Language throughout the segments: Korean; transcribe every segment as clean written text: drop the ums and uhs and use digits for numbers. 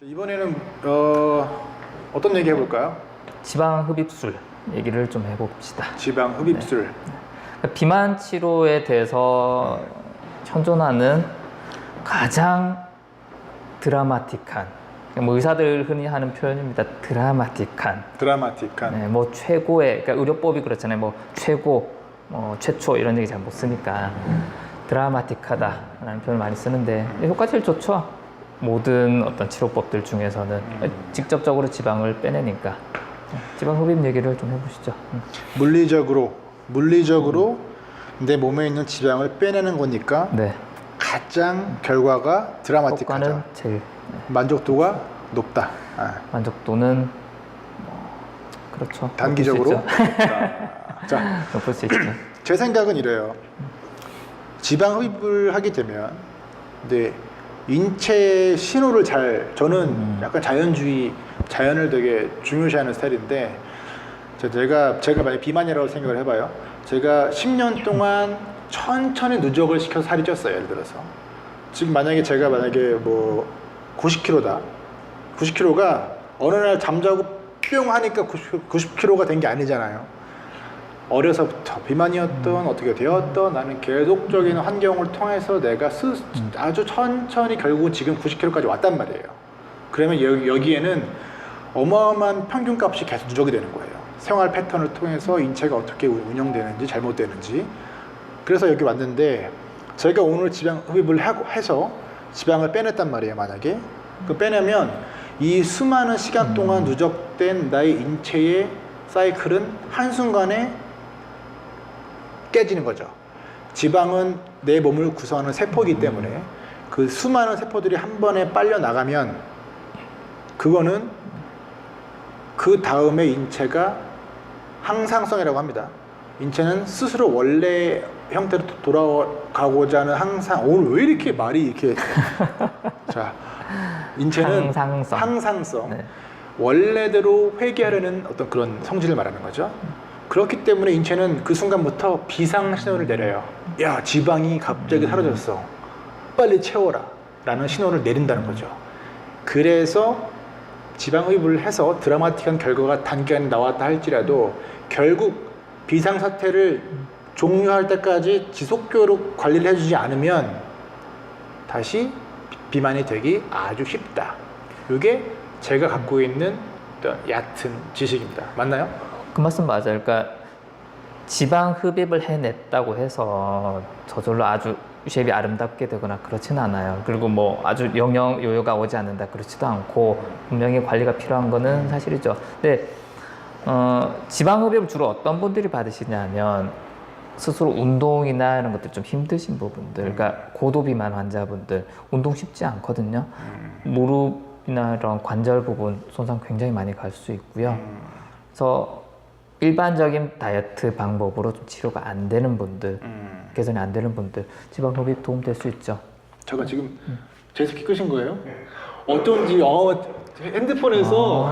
이번에는 어떤 얘기 해볼까요? 지방 흡입술 얘기를 좀 해봅시다. 지방 흡입술. 네. 비만 치료에 대해서 현존하는 가장 드라마틱한, 뭐 의사들 흔히 하는 표현입니다. 드라마틱한. 드라마틱한. 뭐 최고의, 그러니까 의료법이 그렇잖아요. 뭐 최고, 최초 이런 얘기 잘 못 쓰니까 드라마틱하다라는 표현을 많이 쓰는데 효과가 제일 좋죠. 모든 어떤 치료법들 중에서는 직접적으로 지방을 빼내니까 지방 흡입 얘기를 좀 해보시죠. 물리적으로 내 몸에 있는 지방을 빼내는 거니까 네. 가장 결과가 드라마틱하다. 효과는 제일 만족도가 높다. 만족도는 그렇죠. 단기적으로 높을 수 있죠. 자, 높을 수 있죠. 제 생각은 이래요. 지방 흡입을 하게 되면 근데 인체의 신호를 저는 약간 자연을 되게 중요시하는 스타일인데 제가 만약에 비만이라고 생각을 해봐요. 제가 10년 동안 천천히 누적을 시켜서 살이 쪘어요. 예를 들어서 지금 제가 뭐 90kg다. 90kg가 어느 날 잠자고 뿅 하니까 90kg가 된 게 아니잖아요. 어려서부터 비만이었던 어떻게 되었던 나는 계속적인 환경을 통해서 내가 아주 천천히 결국은 지금 90kg까지 왔단 말이에요. 그러면 여기에는 어마어마한 평균값이 계속 누적이 되는 거예요. 생활 패턴을 통해서 인체가 어떻게 운영되는지 잘못되는지. 그래서 여기 왔는데 제가 오늘 지방 흡입을 해서 지방을 빼냈단 말이에요. 만약에 그 빼내면 이 수많은 시간 동안 누적된 나의 인체의 사이클은 한순간에 깨지는 거죠. 지방은 내 몸을 구성하는 세포이기 때문에 그 수많은 세포들이 한 번에 빨려 나가면 그거는 그 다음에 인체가 항상성이라고 합니다. 인체는 스스로 원래 형태로 돌아가고자 하는 오늘 왜 이렇게 말이 이렇게 자, 인체는 항상성. 네. 원래대로 회귀하려는 어떤 그런 성질을 말하는 거죠. 그렇기 때문에 인체는 그 순간부터 비상 신호를 내려요. 야, 지방이 갑자기 사라졌어. 빨리 채워라. 라는 신호를 내린다는 거죠. 그래서 지방 흡입을 해서 드라마틱한 결과가 단기간에 나왔다 할지라도 결국 비상사태를 종료할 때까지 지속적으로 관리를 해주지 않으면 다시 비만이 되기 아주 쉽다. 이게 제가 갖고 있는 어떤 얕은 지식입니다. 맞나요? 그 말씀 맞아요. 그러니까 지방 흡입을 해냈다고 해서 저절로 아주 쉐입이 아름답게 되거나 그렇지는 않아요. 그리고 뭐 아주 영영 요요가 오지 않는다 그렇지도 않고 분명히 관리가 필요한 거는 사실이죠. 근데 지방 흡입을 주로 어떤 분들이 받으시냐면 스스로 운동이나 이런 것들 좀 힘드신 부분들, 그러니까 고도 비만 환자분들 운동 쉽지 않거든요. 무릎이나 이런 관절 부분 손상 굉장히 많이 갈 수 있고요. 그래서 일반적인 다이어트 방법으로 좀 치료가 안 되는 분들, 개선이 안 되는 분들 지방 흡입 도움 될 수 있죠. 잠깐 지금 제스키 끄신 거예요? 어쩐지 핸드폰에서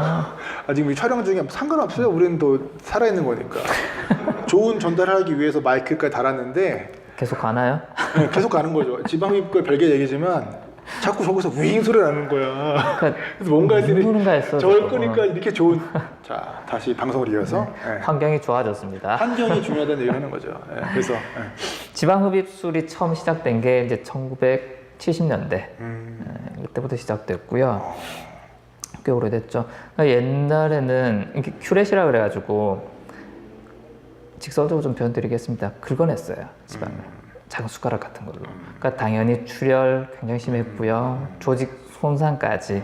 지금 이 촬영 중에 상관없어요. 우리는 또 살아있는 거니까. 좋은 전달하기 위해서 마이크까지 달았는데 계속 가나요? 네, 계속 가는 거죠. 지방 흡입과 별개 얘기지만 자꾸 저기서 윙 소리 나는 거야. 그러니까 그래서 뭔가 했어. 저걸 끄니까 이렇게 좋은. 자, 다시 방송을 이어서 네. 환경이 좋아졌습니다. 환경이 중요하다는 얘기를 하는 거죠. 네, 그래서 지방 흡입술이 처음 시작된 게 이제 1970년대 그때부터 시작됐고요. 꽤 오래됐죠. 그러니까 옛날에는 이렇게 큐렛이라 그래가지고 직설적으로 좀 표현드리겠습니다. 긁어냈어요, 지방을. 작은 숟가락 같은 걸로. 그러니까 당연히 출혈 굉장히 심했고요. 조직 손상까지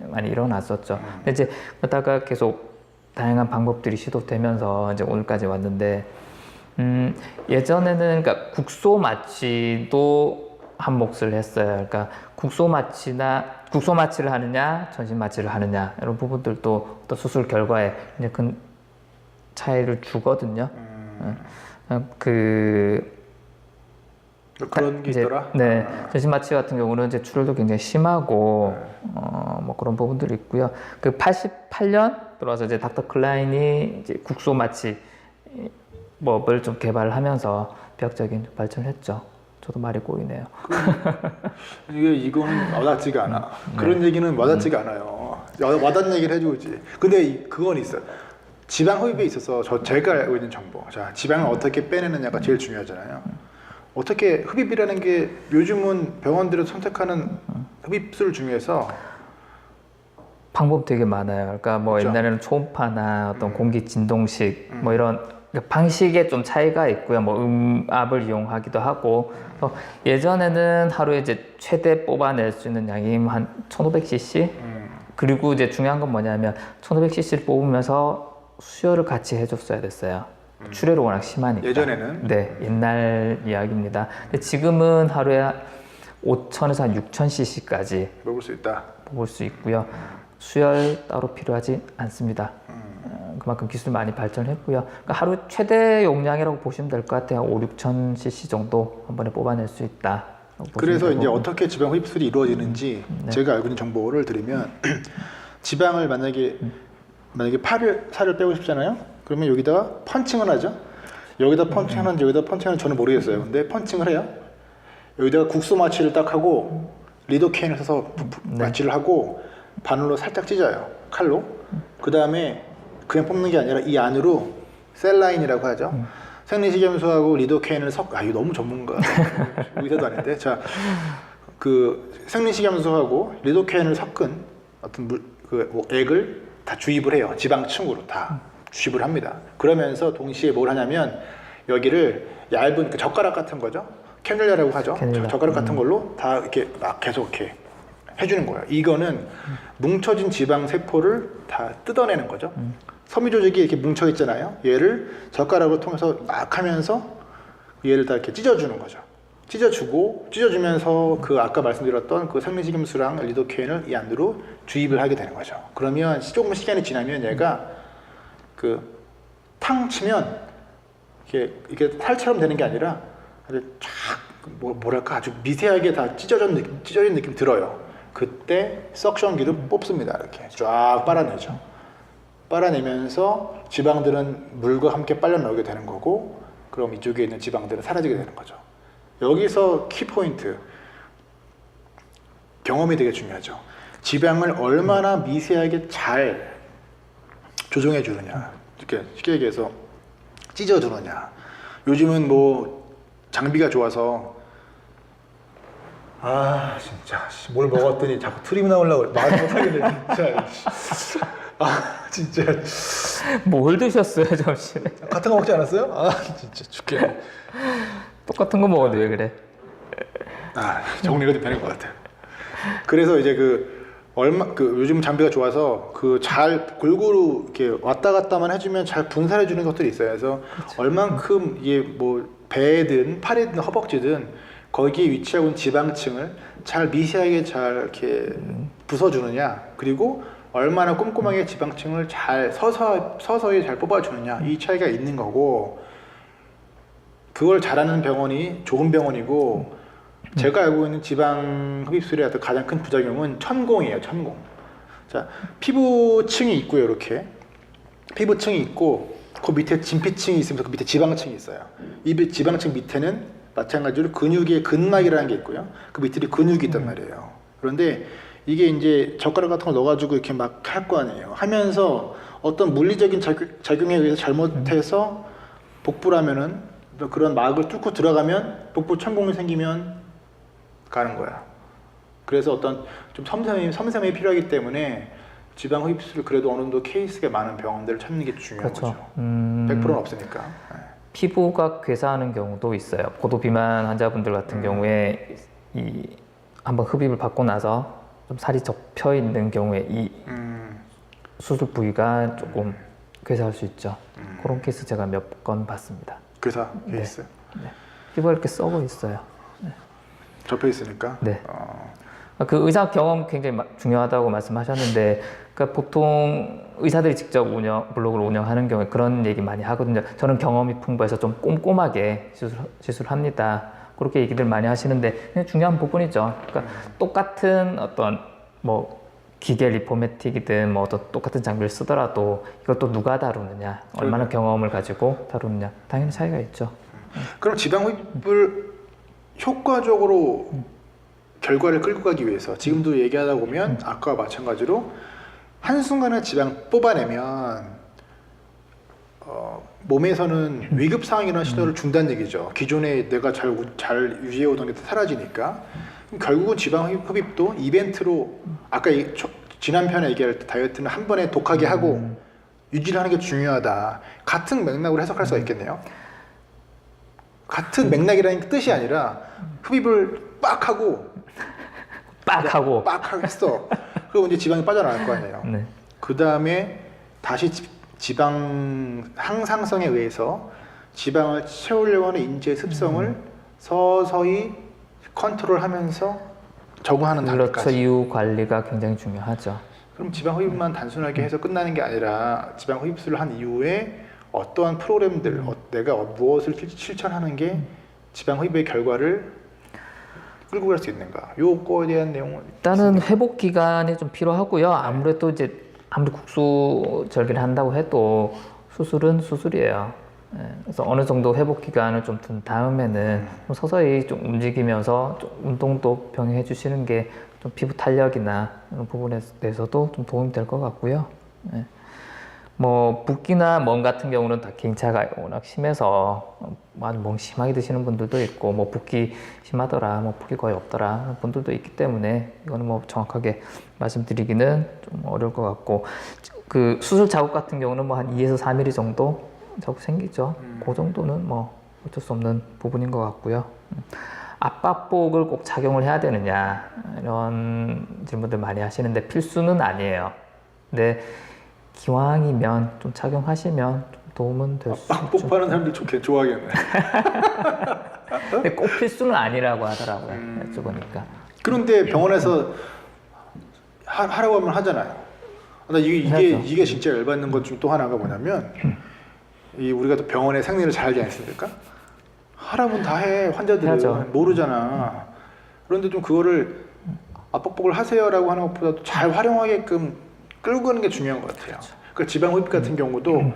많이 일어났었죠. 근데 이제 그러다가 계속 다양한 방법들이 시도되면서 이제 오늘까지 왔는데 예전에는 그러니까 국소 마취도 한 몫을 했어요. 그러니까 국소 마취를 하느냐, 전신 마취를 하느냐 이런 부분들도 어떤 수술 결과에 이제 큰 차이를 주거든요. 그런 게 있더라? 네. 전신 마취 같은 경우는 이제 출혈도 굉장히 심하고, 뭐 그런 부분들이 있고요. 그 88년 들어와서 이제 닥터 클라인이 이제 국소 마취법을 좀 개발하면서 비약적인 발전을 했죠. 저도 말이 꼬이네요. 이거는 와닿지가 않아. 그런 얘기는 와닿지가 않아요. 와닿는 얘기를 해주지. 근데 그건 있어요. 지방 흡입에 있어서 제가 알고 있는 정보. 자, 지방을 어떻게 빼내느냐가 제일 중요하잖아요. 어떻게 흡입이라는 게 요즘은 병원들이 선택하는 흡입술 중에서 방법 되게 많아요. 그러니까 뭐 그렇죠. 옛날에는 초음파나 어떤 공기 진동식 뭐 이런 방식에 좀 차이가 있고요. 뭐 음압을 이용하기도 하고 예전에는 하루에 이제 최대 뽑아낼 수 있는 양이 한 1500cc. 그리고 이제 중요한 건 뭐냐면 1500cc를 뽑으면서 수혈을 같이 해줬어야 됐어요. 출혈이 워낙 심하니까. 예전에는 네, 옛날 이야기입니다. 근데 지금은 하루에 5000에서 한 6000cc까지 먹을 수 있다. 뽑을 수 있고요. 수혈 따로 필요하지 않습니다. 그만큼 기술 많이 발전했고요. 그러니까 하루 최대 용량이라고 보시면 될 것 같아요. 5-6000cc 정도 한 번에 뽑아낼 수 있다. 그래서 이제 어떻게 지방 흡입술이 이루어지는지 제가 알고 있는 정보를 드리면 지방을 만약에 살을 빼고 싶잖아요. 그러면 여기다가 펀칭을 하죠. 여기다 펀칭하는지 여기다 펀칭하는지 저는 모르겠어요. 근데 펀칭을 해요. 여기다가 국소 마취를 딱 하고 리도케인을 써서 마취를 하고 바늘로 살짝 찢어요. 칼로. 그 다음에 그냥 뽑는 게 아니라 이 안으로 셀라인이라고 하죠. 생리식염수하고 리도케인을 이거 너무 전문가. 의사도 아닌데. 자, 그 생리식염수하고 리도케인을 섞은 어떤 뭐 액을 다 주입을 해요. 지방층으로 다 주입을 합니다. 그러면서 동시에 뭘 하냐면 여기를 얇은 그 젓가락 같은 거죠. 캐뉼라라고 하죠. 캐뉼라. 젓가락 같은 걸로 다 이렇게 막 계속 이렇게 해주는 거예요. 이거는 뭉쳐진 지방 세포를 다 뜯어내는 거죠. 섬유 조직이 이렇게 뭉쳐 있잖아요. 얘를 젓가락을 통해서 막 하면서 얘를 다 이렇게 찢어주는 거죠. 찢어주면서 그 아까 말씀드렸던 그 생리식염수랑 리도케인을 이 안으로 주입을 하게 되는 거죠. 그러면 조금 시간이 지나면 얘가 그 탕 치면 이렇게 살처럼 되는 게 아니라 아주 쫙 뭐랄까 아주 미세하게 다 찢어진 느낌 들어요. 그때 석션기로 뽑습니다. 이렇게 쫙 빨아내죠. 빨아내면서 지방들은 물과 함께 빨려 나오게 되는 거고, 그럼 이쪽에 있는 지방들은 사라지게 되는 거죠. 여기서 키포인트, 경험이 되게 중요하죠. 지방을 얼마나 미세하게 잘 조정해 주느냐, 이렇게 쉽게 얘기해서 찢어 주느냐. 요즘은 뭐 장비가 좋아서 진짜 뭘 먹었더니 자꾸 트림 나오려고 말 못하겠네 진짜. 진짜 뭘 드셨어요 점심에? 같은 거 먹지 않았어요? 진짜 죽겠네. 똑같은 거 먹어도 왜 그래? 정리가 좀 되는 것 같아요. 그래서 이제 요즘 장비가 좋아서 잘 골고루 이렇게 왔다 갔다만 해주면 잘 분산해 주는 것들이 있어요. 그래서 얼만큼 이게 뭐 배든 팔이든 허벅지든 거기에 위치하고 있는 지방층을 잘 미세하게 잘 이렇게 부숴주느냐, 그리고 얼마나 꼼꼼하게 지방층을 잘 서서히 잘 뽑아주느냐, 이 차이가 있는 거고, 그걸 잘하는 병원이 좋은 병원이고, 제가 알고 있는 지방 흡입술의 가장 큰 부작용은 천공이에요. 천공. 자, 피부층이 있고요. 이렇게 피부층이 있고 그 밑에 진피층이 있으면서 그 밑에 지방층이 있어요. 이 지방층 밑에는 마찬가지로 근육의 근막이라는 게 있고요. 그 밑에 근육이 있단 말이에요. 그런데 이게 이제 젓가락 같은 걸 넣어가지고 이렇게 막 할 거 아니에요. 하면서 어떤 물리적인 작용에 의해서 잘못해서 복부라면은 그런 막을 뚫고 들어가면 복부 천공이 생기면 가는 거야. 그래서 어떤 좀 섬세함이 필요하기 때문에 지방 흡입술을 그래도 어느 정도 케이스가 많은 병원들을 찾는 게 중요한 그렇죠. 거죠. 100%는 없으니까. 피부가 괴사하는 경우도 있어요. 고도 비만 환자분들 같은 경우에 한번 흡입을 받고 나서 좀 살이 접혀 있는 경우에 이 수술 부위가 조금 괴사할 수 있죠. 그런 케이스 제가 몇 건 봤습니다. 괴사 케이스. 네. 피부가 이렇게 썩어 있어요. 접혀 있으니까. 네. 그 의사 경험 굉장히 중요하다고 말씀하셨는데, 그러니까 보통 의사들이 직접 블로그를 운영하는 경우에 그런 얘기 많이 하거든요. 저는 경험이 풍부해서 좀 꼼꼼하게 시술합니다. 그렇게 얘기들 많이 하시는데 그냥 중요한 부분이죠. 그러니까 똑같은 어떤 뭐 기계 리포매틱이든 뭐 어떤 똑같은 장비를 쓰더라도 이걸 또 누가 다루느냐, 얼마나 경험을 가지고 다루느냐, 당연히 차이가 있죠. 그럼 지방 흡입을 효과적으로 결과를 끌고 가기 위해서 지금도 얘기하다 보면 아까와 마찬가지로 한순간에 지방 뽑아내면 몸에서는 위급 상황이라는 신호를 준다는 얘기죠. 기존에 내가 잘 유지해오던 게 사라지니까. 그럼 결국은 지방 흡입도 이벤트로 아까 지난 편에 얘기할 때 다이어트는 한 번에 독하게 하고 유지를 하는 게 중요하다. 같은 맥락으로 해석할 수가 있겠네요. 같은 맥락이라는 뜻이 아니라 흡입을 빡 하고 했어. 그리고 이제 지방이 빠져나갈 거 아니에요. 네. 그 다음에 다시 지방 항상성에 의해서 지방을 채우려고 하는 인지의 습성을 서서히 컨트롤하면서 적응하는 그렇죠. 단계까지. 이후 관리가 굉장히 중요하죠. 그럼 지방 흡입만 단순하게 해서 끝나는 게 아니라 지방 흡입술을 한 이후에 어떠한 프로그램들, 내가 무엇을 실천하는 게 지방 흡입의 결과를 끌고 갈 수 있는가? 요거에 대한 내용은 일단은 회복 기간이 좀 필요하고요. 아무래도 이제 아무리 국수절개를 한다고 해도 수술은 수술이에요. 예, 그래서 어느 정도 회복 기간을 좀 둔 다음에는 좀 서서히 좀 움직이면서 좀 운동도 병행해 주시는 게 좀 피부 탄력이나 이런 부분에 대해서도 좀 도움이 될 것 같고요. 예. 뭐 붓기나 멍 같은 경우는 다 개인차가 워낙 심해서 멍 심하게 드시는 분들도 있고 뭐 붓기 심하더라, 뭐 붓기 거의 없더라 그런 분들도 있기 때문에 이거는 뭐 정확하게 말씀드리기는 좀 어려울 것 같고 그 수술 자국 같은 경우는 뭐 한 2에서 3mm 정도 자국 생기죠. 그 정도는 뭐 어쩔 수 없는 부분인 것 같고요. 압박복을 꼭 착용을 해야 되느냐 이런 질문들 많이 하시는데 필수는 아니에요. 근데 기왕이면 좀 착용하시면 좀 도움은 될 수 있죠. 압박복 하는 사람들 좋아하겠네. 근데 꼭 필수는 아니라고 하더라고요. 여쭤보니까. 그런데 병원에서 하라고 하면 하잖아요. 나 이게 진짜 열받는 것 중 또 하나가 뭐냐면 우리가 또 병원의 생리를 잘 알지 않습니까? 하라면 다 해. 환자들은 해야죠. 모르잖아. 그런데 좀 그거를 압박복을 하세요라고 하는 것보다 잘 활용하게끔 끌고 가는 게 중요한 것 같아요. 그러니까 지방 흡입 같은 경우도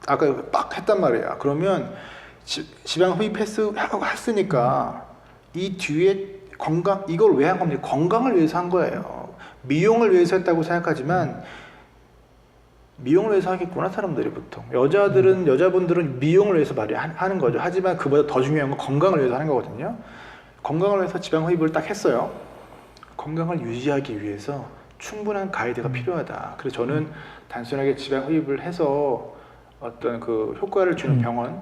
아까 빡 했단 말이야. 그러면 지방 흡입했으니까 이 뒤에 이걸 왜 한 겁니까? 건강을 위해서 한 거예요. 미용을 위해서 했다고 생각하지만 미용을 위해서 하겠구나 사람들이 보통. 여자분들은 미용을 위해서 하는 거죠. 하지만 그보다 더 중요한 건 건강을 위해서 하는 거거든요. 건강을 위해서 지방 흡입을 딱 했어요. 건강을 유지하기 위해서 충분한 가이드가 필요하다. 그래서 저는 단순하게 지방 흡입을 해서 어떤 그 효과를 주는 병원,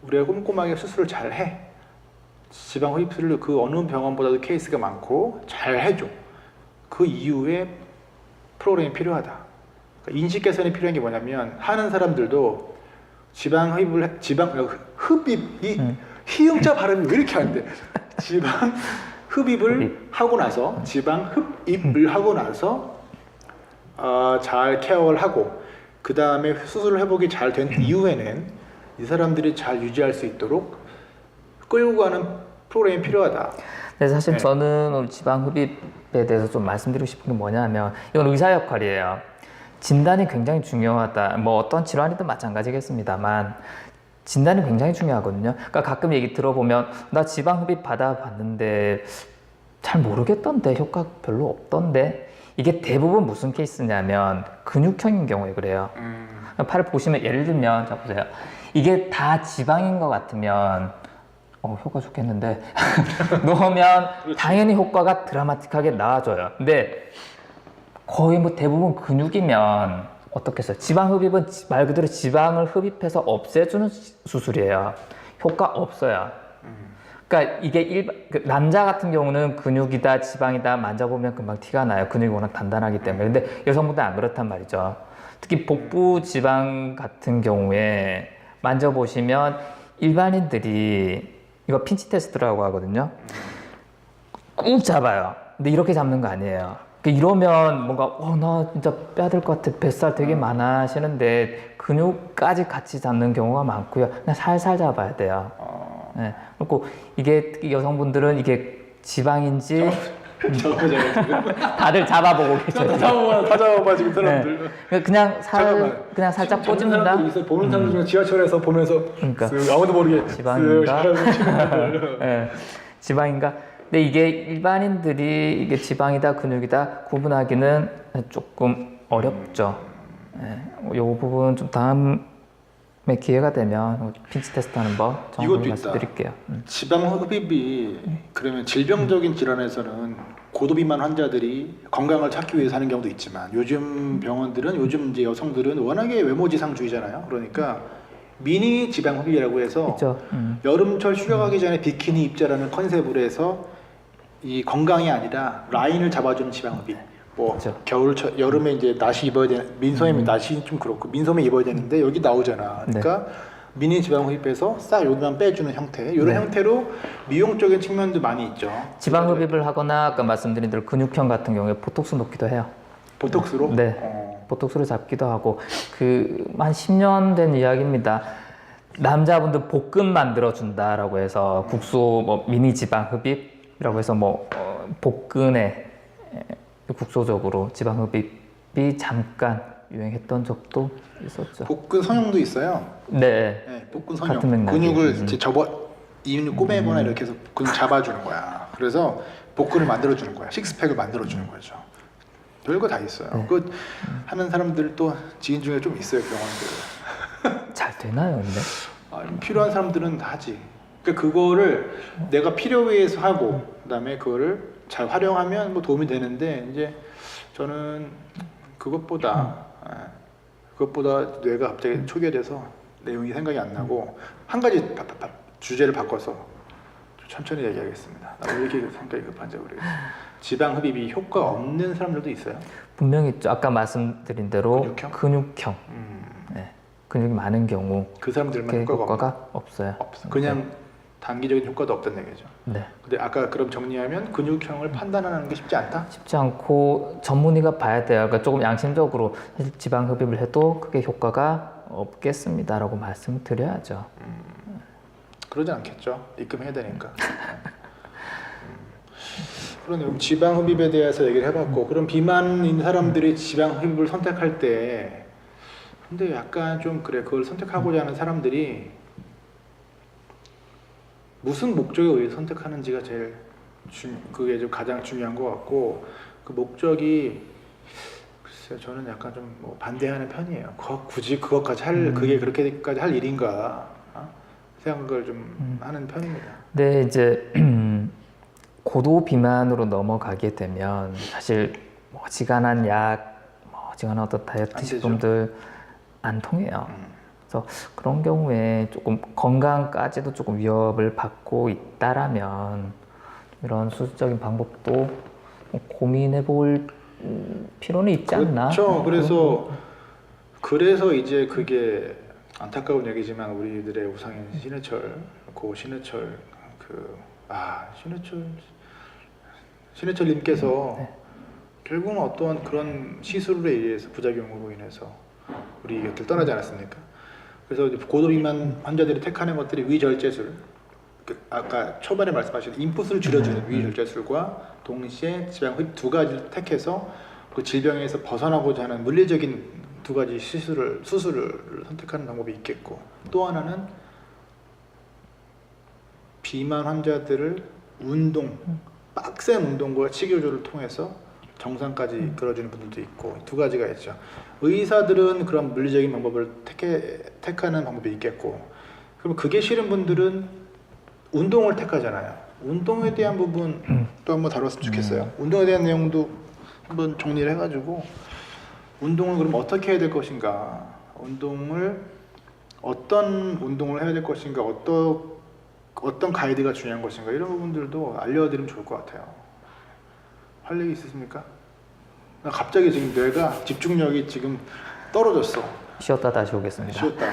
우리가 꼼꼼하게 수술을 잘 해. 지방 흡입술을 그 어느 병원보다도 케이스가 많고 잘 해줘. 그 이후에 프로그램이 필요하다. 그러니까 인식 개선이 필요한 게 뭐냐면 하는 사람들도 지방 흡입이 희응자 발음이 왜 이렇게 안 돼? 지방 흡입을 하고 나서 잘 케어를 하고 그 다음에 수술 회복이 잘 된 이후에는 이 사람들이 잘 유지할 수 있도록 끌고 가는 프로그램이 필요하다. 그래서 사실 저는 오늘 지방 흡입에 대해서 좀 말씀드리고 싶은 게 뭐냐면 이건 의사 역할이에요. 진단이 굉장히 중요하다. 뭐 어떤 질환이든 마찬가지겠습니다만 진단이 굉장히 중요하거든요. 그러니까 가끔 얘기 들어보면 나 지방 흡입 받아봤는데 잘 모르겠던데 효과 별로 없던데 이게 대부분 무슨 케이스냐면 근육형인 경우에 그래요. 팔을 보시면 예를 들면 자 보세요. 이게 다 지방인 것 같으면 효과 좋겠는데 넣으면 당연히 효과가 드라마틱하게 나아져요. 근데 거의 뭐 대부분 근육이면 어떻겠어요? 지방 흡입은 말 그대로 지방을 흡입해서 없애주는 수술이에요. 효과 없어요. 그러니까 이게 남자 같은 경우는 근육이다 지방이다 만져보면 금방 티가 나요. 근육이 워낙 단단하기 때문에. 근데 여성분들은 안 그렇단 말이죠. 특히 복부 지방 같은 경우에 만져보시면 일반인들이 이거 핀치 테스트라고 하거든요. 꾹 잡아요. 근데 이렇게 잡는 거 아니에요. 이러면 뭔가 나 진짜 빼야 될 것 같아. 뱃살 되게 많아 하시는데 근육까지 같이 잡는 경우가 많고요. 그냥 살살 잡아야 돼요. 네. 그리고 이게 특히 여성분들은 이게 지방인지 다들 잡아보고 계셔요. 다 잡아봐 지금 사람들. 네. 그냥 살짝 꽂습니다. 보는 사람들 중에 지하철에서 보면서 그러니까 아무도 모르게 지방인가? 네. 지방인가? 근데 이게 일반인들이 이게 지방이다 근육이다 구분하기는 조금 어렵죠. 이 부분 좀 다음에 기회가 되면 핀치 테스트 하는 법 이것도 정확히 있다. 말씀드릴게요. 지방 흡입이 그러면 질병적인 질환에서는 고도비만 환자들이 건강을 찾기 위해서 하는 경우도 있지만 요즘 병원들은 요즘 이제 여성들은 워낙에 외모지상주의잖아요. 그러니까 미니 지방 흡입이라고 해서 있죠. 여름철 휴가 가기 전에 비키니 입자라는 컨셉으로 해서 이 건강이 아니라 라인을 잡아주는 지방 흡입. 뭐 그렇죠. 겨울철 여름에 이제 나시 입어야 되 민소매 나시 좀 그렇고 민소매 입어야 되는데 여기 나오잖아. 그러니까 미니 지방 흡입해서 싹 여기만 빼주는 형태. 이런 형태로 미용적인 측면도 많이 있죠. 지방 흡입을 하거나 아까 말씀드린 대로 근육형 같은 경우에 보톡스 놓기도 해요. 보톡스로? 네. 보톡스를 잡기도 하고 그 한 10년 된 이야기입니다. 남자분들 복근 만들어 준다라고 해서 국소 뭐 미니 지방 흡입이라고 해서 뭐 복근에 국소적으로 지방 흡입이 잠깐 유행했던 적도 있었죠. 복근 성형도 있어요. 네. 네, 복근 성형. 같은 맥락이. 근육을 이제 이근육 꼬매거나 이렇게 해서 근육 잡아주는 거야. 그래서 복근을 만들어주는 거야. 식스팩을 만들어주는 거죠. 별거 다 있어요. 네. 그 하는 사람들 또 지인 중에 좀 있어요, 병원들. 잘 되나요, 근데? 필요한 사람들은 다 하지. 그러니까 그거를 내가 필요에 의해서 하고 그다음에 그거를 잘 활용하면 뭐 도움이 되는데 이제 저는 그것보다 뇌가 갑자기 초기화돼서 내용이 생각이 안 나고 한 가지 주제를 바꿔서 천천히 얘기하겠습니다. 나 왜 이렇게 생각이 급한지 모르겠어요. 지방 흡입이 효과 없는 사람들도 있어요. 분명히 있죠. 아까 말씀드린 대로 근육형. 네. 근육이 많은 경우 그 사람들만 효과가 없어요. 없어. 그냥 단기적인 효과도 없다는 얘기죠. 네. 근데 아까 그럼 정리하면 근육형을 판단하는 게 쉽지 않다? 쉽지 않고 전문의가 봐야 돼요. 그러니까 조금 양심적으로 사실 지방 흡입을 해도 크게 효과가 없겠습니다라고 말씀을 드려야죠. 그러지 않겠죠. 입금해야 되니까. 그럼 지방 흡입에 대해서 얘기를 해봤고 그럼 비만인 사람들이 지방 흡입을 선택할 때 근데 약간 좀 그래 그걸 선택하고자 하는 사람들이 무슨 목적에 의해서 선택하는지가 제일 그게 좀 가장 중요한 것 같고 그 목적이 글쎄요 저는 약간 좀 뭐 반대하는 편이에요. 굳이 그것까지 그게 그렇게까지 할 일인가 생각을 좀 하는 편입니다. 네, 이제 고도 비만으로 넘어가게 되면 사실 뭐 어지간한 약, 뭐 어지간한 어떤 다이어트 식품들 안 통해요. 그래서 그런 경우에 조금 건강까지도 조금 위협을 받고 있다라면 이런 수술적인 방법도 고민해 볼 필요는 있지 않나? 그렇죠. 그래서 이제 그게 안타까운 얘기지만 우리들의 우상인 신해철님께서 결국은 어떠한 그런 시술에 의해서 부작용으로 인해서 우리 곁을 떠나지 않았습니까? 그래서 고도비만 환자들이 택하는 것들이 위절제술, 아까 초반에 말씀하신 인풋을 줄여주는 위절제술과 동시에 지방 흡입 두 가지를 택해서 그 질병에서 벗어나고자 하는 물리적인 두 가지 수술을 선택하는 방법이 있겠고 또 하나는 비만 환자들을 빡센 운동과 치료조를 통해서 정상까지 이끌어주는 분들도 있고 두 가지가 있죠. 의사들은 그런 물리적인 방법을 택하는 방법이 있겠고 그럼 그게 싫은 분들은 운동을 택하잖아요. 운동에 대한 부분 또 한번 다뤘으면 좋겠어요. 운동에 대한 내용도 한번 정리를 해가지고 운동을 그럼 어떻게 해야 될 것인가, 어떤 운동을 해야 될 것인가, 어떤 가이드가 중요한 것인가 이런 부분들도 알려드리면 좋을 것 같아요. 할 얘기 있으십니까? 나 갑자기 지금 뇌가 집중력이 지금 떨어졌어. 쉬었다 다시 오겠습니다. 쉬었다.